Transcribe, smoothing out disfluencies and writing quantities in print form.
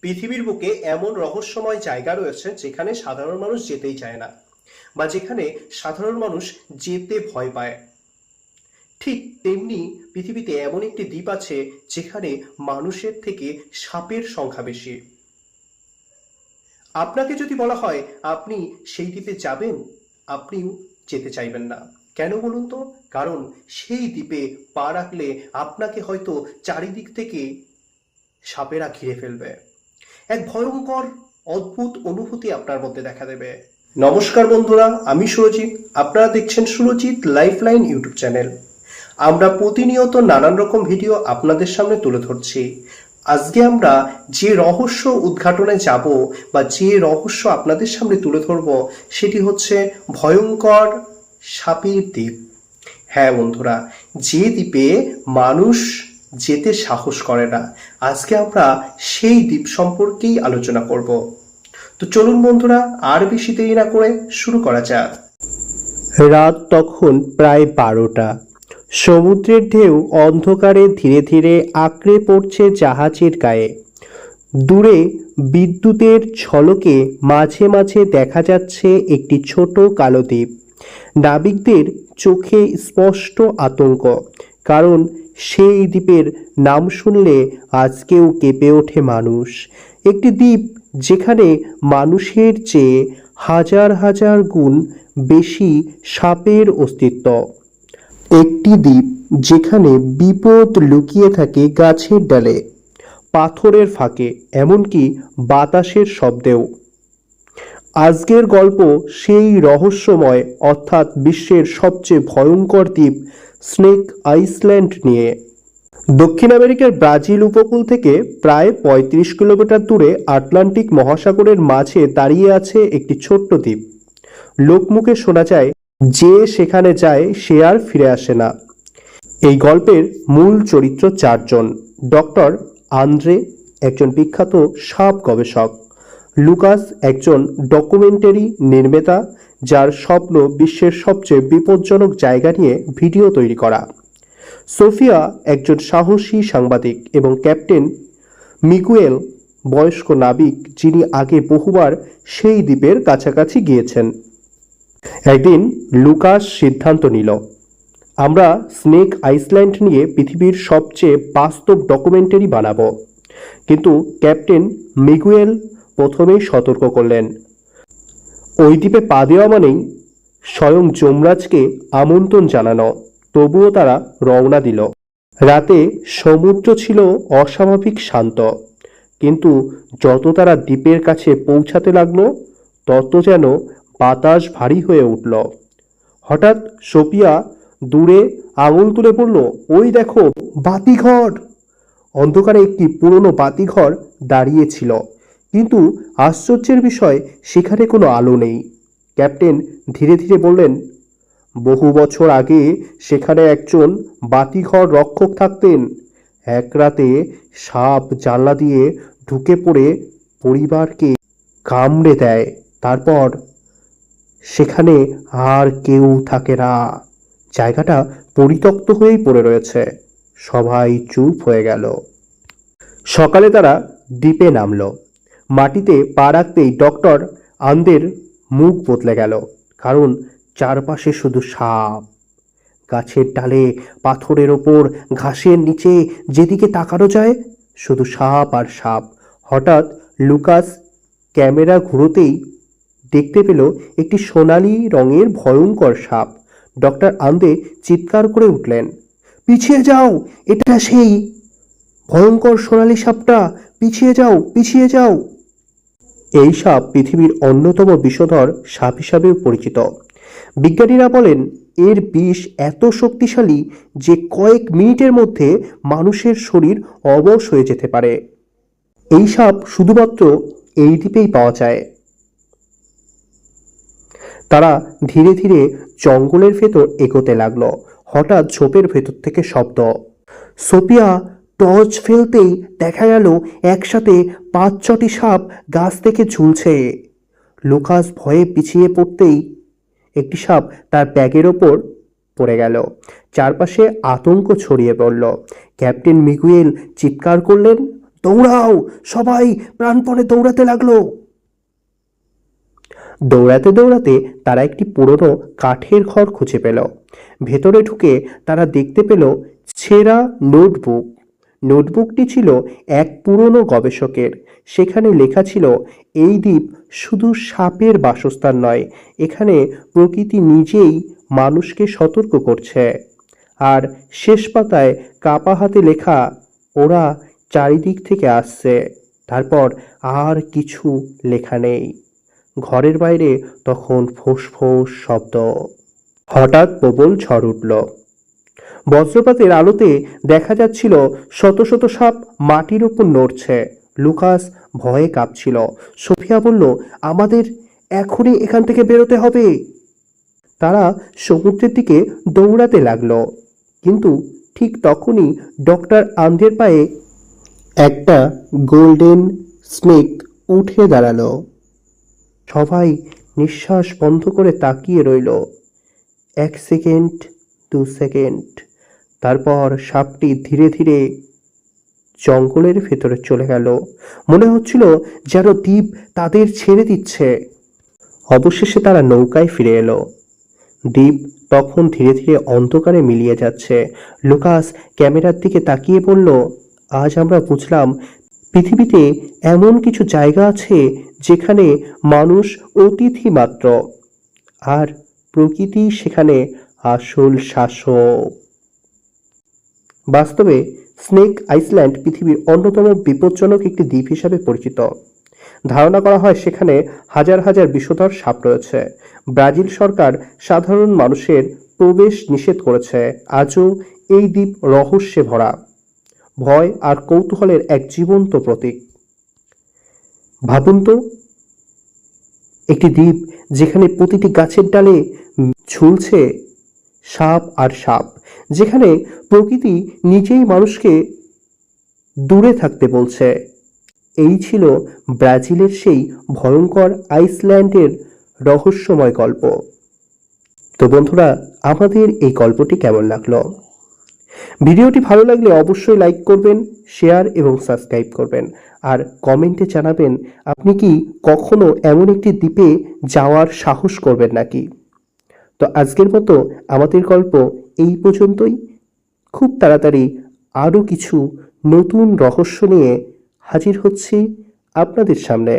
পৃথিবীর বুকে এমন রহস্যময় জায়গা রয়েছে যেখানে সাধারণ মানুষ যেতেই চায় না, বা যেখানে সাধারণ মানুষ যেতে ভয় পায়। ঠিক তেমনি পৃথিবীতে এমন একটি দ্বীপ আছে যেখানে মানুষের থেকে সাপের সংখ্যা বেশি। আপনাকে যদি বলা হয় আপনি সেই দ্বীপে যাবেন, আপনিও যেতে চাইবেন না। কেন বলুন তো? কারণ সেই দ্বীপে পা রাখলে আপনাকে হয়তো চারিদিক থেকে সাপেরা ঘিরে ফেলবে। এক ভয়ঙ্কর অদ্ভুত অনুভূতি আপনার মধ্যে দেখা দেবে। নমস্কার বন্ধুরা, আমি সুরজিৎ। আপনারা দেখছেন সুরজিৎ লাইফলাইন ইউটিউব চ্যানেল। আমরা প্রতিনিয়ত নানান রকম ভিডিও আপনাদের সামনে তুলে ধরছি। আজকে আমরা যে রহস্য উদ্ঘাটনে যাব বা যে রহস্য আপনাদের সামনে তুলে ধরব সেটি হচ্ছে ভয়ঙ্কর সাপের দ্বীপ। হ্যাঁ বন্ধুরা, যে দ্বীপে মানুষ যেতে সাহস করে না, আজকে আমরা সেই দ্বীপ সম্পর্কেই আলোচনা করব। তো চলুন বন্ধুরা, আর বেশি দেরি না করে শুরু করা যাক। রাত তখন প্রায় 12টা। সমুদ্রের ঢেউ অন্ধকারে ধীরে ধীরে আঁকড়ে পড়ছে জাহাজের গায়ে। দূরে বিদ্যুতের ঝলকে মাঝে মাঝে দেখা যাচ্ছে একটি ছোট কালো দ্বীপ। নাবিকদের চোখে স্পষ্ট আতঙ্ক, কারণ সেই দ্বীপের নাম শুনলে আজকেও কেঁপে ওঠে মানুষ। একটি দ্বীপ যেখানে মানুষের চেয়ে হাজার হাজার গুণ বেশি সাপের অস্তিত্ব। একটি দ্বীপ যেখানে বিপদ লুকিয়ে থাকে গাছের ডালে, পাথরের ফাঁকে, এমনকি বাতাসের শব্দেও। আজকের গল্প সেই রহস্যময় অর্থাৎ বিশ্বের সবচেয়ে ভয়ঙ্কর দ্বীপ স্নেক আইল্যান্ড নিয়ে। দক্ষিণ আমেরিকার ব্রাজিল উপকূল থেকে প্রায় ৩৫ কিলোমিটার দূরে আটলান্টিক মহাসাগরের মাঝে দাঁড়িয়ে আছে একটি ছোট্ট দ্বীপ। লোকমুখে শোনা যায়, যে সেখানে যায় সে আর ফিরে আসে না। এই গল্পের মূল চরিত্র 4 জন। ডক্টর আন্দ্রে, একজন বিখ্যাত সাপ গবেষক। লুকাস, একজন ডকুমেন্টারি নির্মাতা যার স্বপ্ন বিশ্বের সবচেয়ে বিপজ্জনক জায়গা নিয়ে ভিডিও তৈরি করা। সোফিয়া, একজন সাহসী সাংবাদিক। এবং ক্যাপ্টেন মিগুয়েল, বয়স্ক নাবিক যিনি আগে বহুবার সেই দ্বীপের কাছাকাছি গিয়েছেন। একদিন লুকাস সিদ্ধান্ত নিল, আমরা স্নেক আইল্যান্ড নিয়ে পৃথিবীর সবচেয়ে বাস্তব ডকুমেন্টারি বানাবো। কিন্তু ক্যাপ্টেন মিগুয়েল প্রথমেই সতর্ক করলেন, ওই দ্বীপে পা দেওয়া মানেই স্বয়ং যমরাজকে আমন্ত্রণ জানানো। তবুও তারা রওনা দিল। রাতে সমুদ্র ছিল অস্বাভাবিক শান্ত, কিন্তু যত তারা দ্বীপের কাছে পৌঁছাতে লাগলো তত যেন বাতাস ভারী হয়ে উঠল। হঠাৎ সোফিয়া দূরে আঙুল তুলে পড়ল, ওই দেখো, বাতিঘর। অন্ধকারে একটি পুরনো বাতিঘর দাঁড়িয়েছিল, কিন্তু আশ্চর্যের বিষয় সেখানে কোনো আলো নেই। ক্যাপ্টেন ধীরে ধীরে বললেন, বহু বছর আগে সেখানে একজন বাতিঘর রক্ষক থাকতেন। এক রাতে সাপ জানলা দিয়ে ঢুকে পড়ে পরিবারকে কামড়ে দেয়। তারপর সেখানে আর কেউ থাকে না। জায়গাটা পরিত্যক্ত হয়েই পড়ে রয়েছে। সবাই চুপ হয়ে গেল। সকালে তারা দ্বীপে নামল। মাটিতে পা রাখতেই ডক্টর আন্দের মুখ বদলে গেল, কারণ চারপাশে শুধু সাপ। গাছের ডালে, পাথরের ওপর, ঘাসের নিচে যেদিকে তাকানো যায় শুধু সাপ আর সাপ। হঠাৎ লুকাস ক্যামেরা ঘুরোতেই দেখতে পেল একটি সোনালি রঙের ভয়ঙ্কর সাপ। ডক্টর আন্দে চিৎকার করে উঠলেন, পিছিয়ে যাও, এটা সেই ভয়ঙ্কর সোনালি সাপটা, পিছিয়ে যাও, পিছিয়ে যাও। এই সাপ পৃথিবীর অন্যতম বিষধর সাপ হিসাবেও পরিচিত। বিজ্ঞানীরা বলেন, এর বিষ এত শক্তিশালী যে কয়েক মিনিটের মধ্যে মানুষের শরীর অবশ হয়ে যেতে পারে। এই সাপ শুধুমাত্র এই দ্বীপেই পাওয়া যায়। তারা ধীরে ধীরে জঙ্গলের ভেতর এগোতে লাগলো। হঠাৎ ঝোপের ভেতর থেকে শব্দ। সোফিয়া টর্চ ফেলতেই দেখা গেল একসাথে ৫-৬টি সাপ গাছ থেকে ঝুলছে। লুকাস ভয়ে পিছিয়ে পড়তেই একটি সাপ তার ব্যাগের ওপর পড়ে গেল। চারপাশে আতঙ্ক ছড়িয়ে পড়ল। ক্যাপ্টেন মিগুয়েল চিৎকার করলেন, দৌড়াও! সবাই প্রাণপণে দৌড়াতে লাগলো। দৌড়াতে দৌড়াতে তারা একটি পুরনো কাঠের ঘর খুঁজে পেল। ভেতরে ঢুকে তারা দেখতে পেল ছেঁড়া নোটবুক। নোটবুকটি ছিল এক পুরনো গবেষকের। সেখানে লেখা ছিল, এই দ্বীপ শুধু সাপের বাসস্থান নয়, এখানে প্রকৃতি নিজেই মানুষকে সতর্ক করছে। আর শেষ পাতায় কাপা হাতে লেখা, ওরা চারিদিক থেকে আসছে। তারপর আর কিছু লেখা নেই। ঘরের বাইরে তখন ফোঁস-ফোঁস শব্দ। হঠাৎ প্রবল ঝড় উঠল। বজ্রপাতের আলোতে দেখা যাচ্ছিল শত শত সাপ মাটির উপর নড়ছে। লুকাস ভয়ে কাঁপছিল। সোফিয়া বলল, আমাদের এখনই এখান থেকে বেরোতে হবে। তারা সমুদ্রের দিকে দৌড়াতে লাগলো। কিন্তু ঠিক তখনই ডক্টর আন্দের পায়ে একটা গোল্ডেন স্নেক উঠে দাঁড়ালো। সবাই নিঃশ্বাস বন্ধ করে তাকিয়ে রইল। 1 সেকেন্ড, 2 সেকেন্ড, তারপর সাপটি ধীরে ধীরে জঙ্গলের ভেতরে চলে গেল। মনে হচ্ছিল যেন দ্বীপ তাদের ছেড়ে দিচ্ছে। অবশেষে তারা নৌকায় ফিরে এলো। দ্বীপ তখন ধীরে ধীরে অন্ধকারে মিলিয়ে যাচ্ছে। লুকাস ক্যামেরার দিকে তাকিয়ে বলল, আজ আমরা বুঝলাম পৃথিবীতে এমন কিছু জায়গা আছে যেখানে মানুষ অতিথি মাত্র, আর প্রকৃতি সেখানে আসল শাসক। বাস্তবে স্নেক আইল্যান্ড পৃথিবীর অন্যতম বিপজ্জনক একটি দ্বীপ হিসাবে পরিচিত। ধারণা করা হয় সেখানে হাজার হাজার বিষধর সাপ রয়েছে। ব্রাজিল সরকার সাধারণ মানুষের প্রবেশ নিষেধ করেছে। আজও এই দ্বীপ রহস্যে ভরা, ভয় আর কৌতূহলের এক জীবন্ত প্রতীক। ভাবুন তো, একটি দ্বীপ যেখানে প্রতিটি গাছের ডালে ঝুলছে সাপ আর সাপ, যেখানে প্রকৃতি নিজেই মানুষকে দূরে থাকতে বলছে। এই ছিল ব্রাজিলের সেই ভয়ঙ্কর আইসল্যান্ডের রহস্যময় গল্প। তো বন্ধুরা, আমাদের এই গল্পটি কেমন লাগলো? ভিডিওটি ভালো লাগলে অবশ্যই লাইক করবেন, শেয়ার এবং সাবস্ক্রাইব করবেন, আর কমেন্টে জানাবেন আপনি কি কখনো এমন একটি দ্বীপে যাওয়ার সাহস করবেন নাকি। তো আজকের মতো আমাদের গল্প এই পর্যন্তই। খুব তাড়াতাড়ি আরও কিছু নতুন রহস্য নিয়ে হাজির হচ্ছি আপনাদের সামনে।